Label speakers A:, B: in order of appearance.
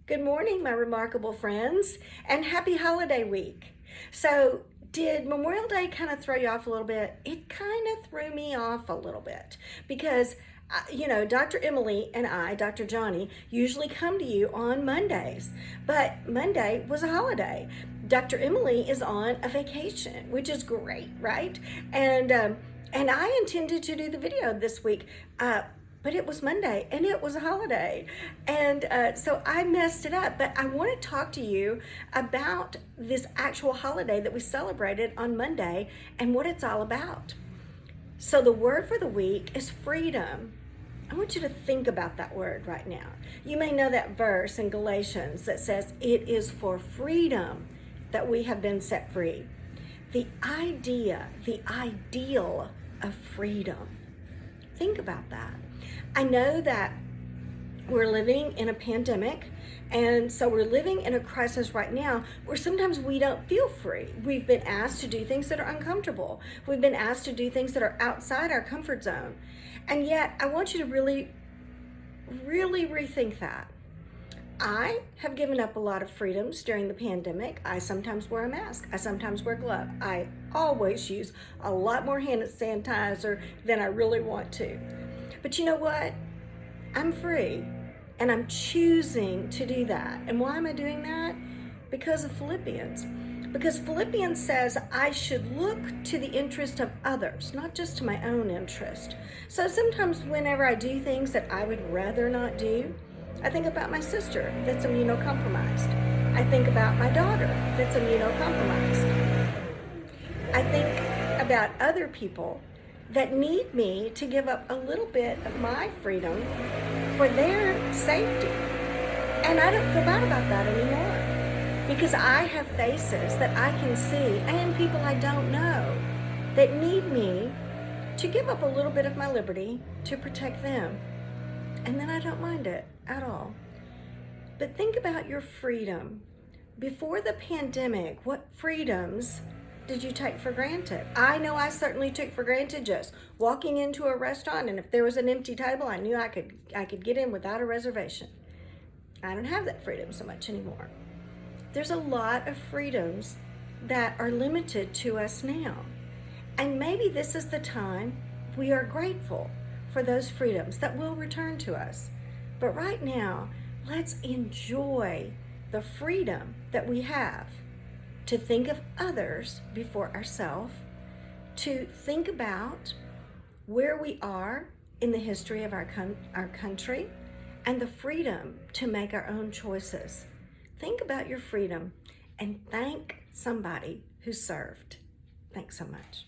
A: Good morning, my remarkable friends, and happy holiday week. So, did Memorial Day kind of throw you off a little bit? It kind of threw me off a little bit because, Dr. Emily and I, Dr. Johnny, usually come to you on Mondays, but Monday was a holiday. Dr. Emily is on a vacation, which is great, right? And I intended to do the video this week. But it was Monday and it was a holiday. And so I messed it up. But I want to talk to you about this actual holiday that we celebrated on Monday and what it's all about. So the word for the week is freedom. I want you to think about that word right now. You may know that verse in Galatians that says, "It is for freedom that we have been set free." The idea, the ideal of freedom. Think about that. I know that we're living in a pandemic, and so we're living in a crisis right now where sometimes we don't feel free. We've been asked to do things that are uncomfortable. We've been asked to do things that are outside our comfort zone. And yet, I want you to really, really rethink that. I have given up a lot of freedoms during the pandemic. I sometimes wear a mask. I sometimes wear gloves. I always use a lot more hand sanitizer than I really want to. But you know what? I'm free, and I'm choosing to do that. And why am I doing that? Because of Philippians. Because Philippians says I should look to the interest of others, not just to my own interest. So sometimes whenever I do things that I would rather not do, I think about my sister that's immunocompromised. I think about my daughter that's immunocompromised. I think about other people that need me to give up a little bit of my freedom for their safety. And I don't feel bad about that anymore because I have faces that I can see and people I don't know that need me to give up a little bit of my liberty to protect them. And then I don't mind it at all. But think about your freedom. Before the pandemic, what freedoms did you take for granted? I know I certainly took for granted just walking into a restaurant, and if there was an empty table, I knew I could get in without a reservation. I don't have that freedom so much anymore. There's a lot of freedoms that are limited to us now. And maybe this is the time we are grateful for those freedoms that will return to us. But right now, let's enjoy the freedom that we have to think of others before ourselves, to think about where we are in the history of our country, and the freedom to make our own choices. Think about your freedom and thank somebody who served. Thanks so much.